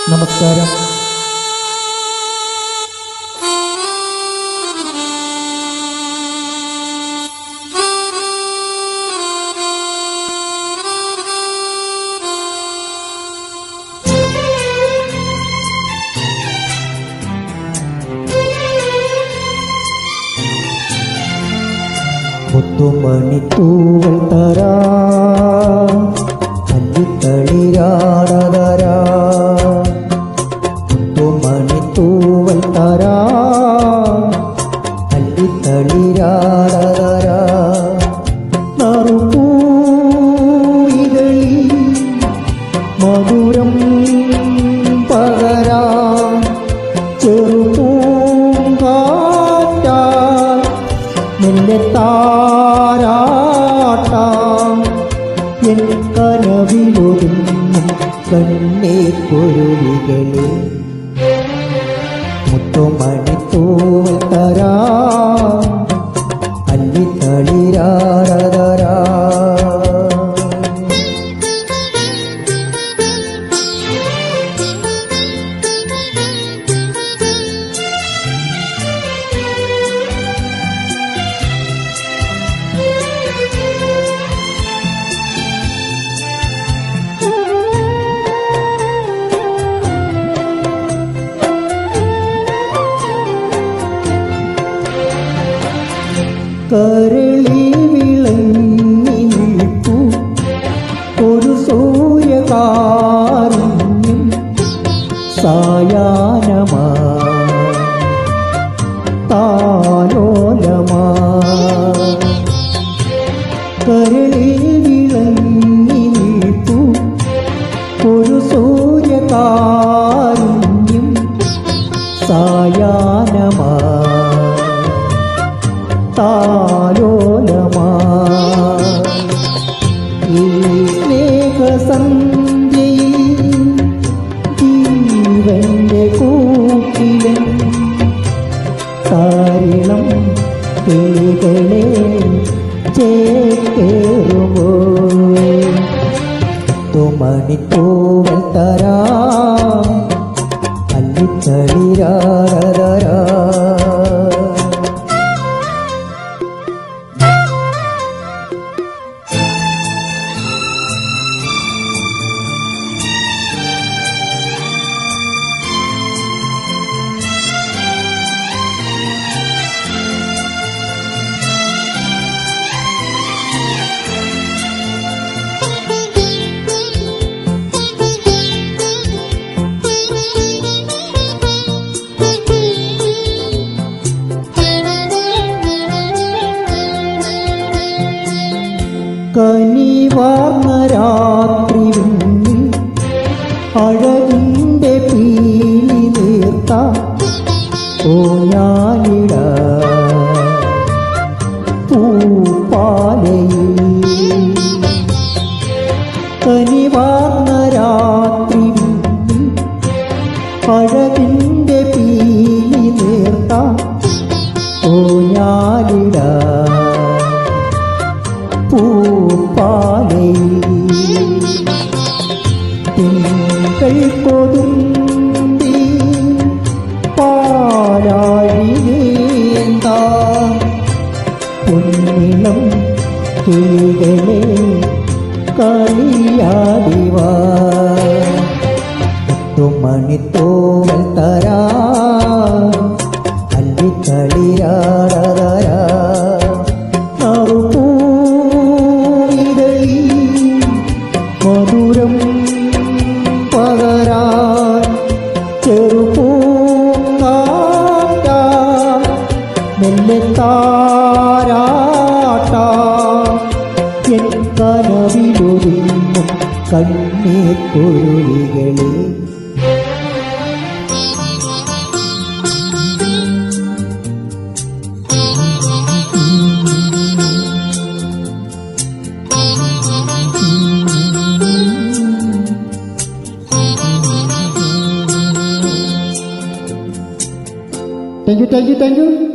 നമസ്കാരം. മുത്തുമണിത്തൂവൽ തരാ അല്ലിത്തളിരാടതരാ മുത്തുമണിത്തൂവൽ തരാ അല്ലിത്തളിരാടതരാ നറുപൂയികളിൽ മധുരം പകരാ ചെറുപൂങ്കാറ്റാ നിന്നെ താരാട്ടാം എൻ കനവിലൊതുങ്ങും കണ്ണീർക്കുരുവികളെ മുത്തുമണിത്തൂവൽ തരാ അല്ലിത്തളിരാടതരാ കരളി വിളങ്ങി നിൽപ്പു ഒരു സൂര്യകാരുണ്യം സായാഹ്നമാ താലോലമാ കരളി വിളങ്ങി നിൽപ്പു ഒരു സൂര്യകാരുണ്യം സായാഹ്നമാ താലോലമാ ഈ സ്നേഹസന്ധ്യയിൽ ജീവന്റെ കൂട്ടിലും താരിളം കിളികളെ ചേക്കേറുമോ മുത്തുമണിത്തൂവൽ തരാ അല്ലിത്തളിരാടതരാ കനിവാർന്ന രാത്രി വിണ്ണിൽ അഴകിൻ്റെ പീലി നീർത്ത ഓഞ്ഞാലിട പൂപ്പാലയിൽ കനിവാർന്ന രാത്രി വിണ്ണിൽ അഴകിൻ്റെ പീലി നീർത്ത ഓഞ്ഞാലിട പൂപ്പാലയിൽ തിങ്കൾ കൊതുമ്പി പാലാഴിനേന്താ പൊന്നിളം കിളികളെ കളിയാടിവാ മുത്തുമണിത്തൂവൽ തരാ അല്ലിത്തളിരാടതരാ മധുരം പകരാൻ ചെറുപൂങ്കാറ്റാ മെല്ലെ താരാട്ടാ എൻ കനവിലൊതുങ്ങും കണ്ണീർക്കുരുവികളെ Thank you.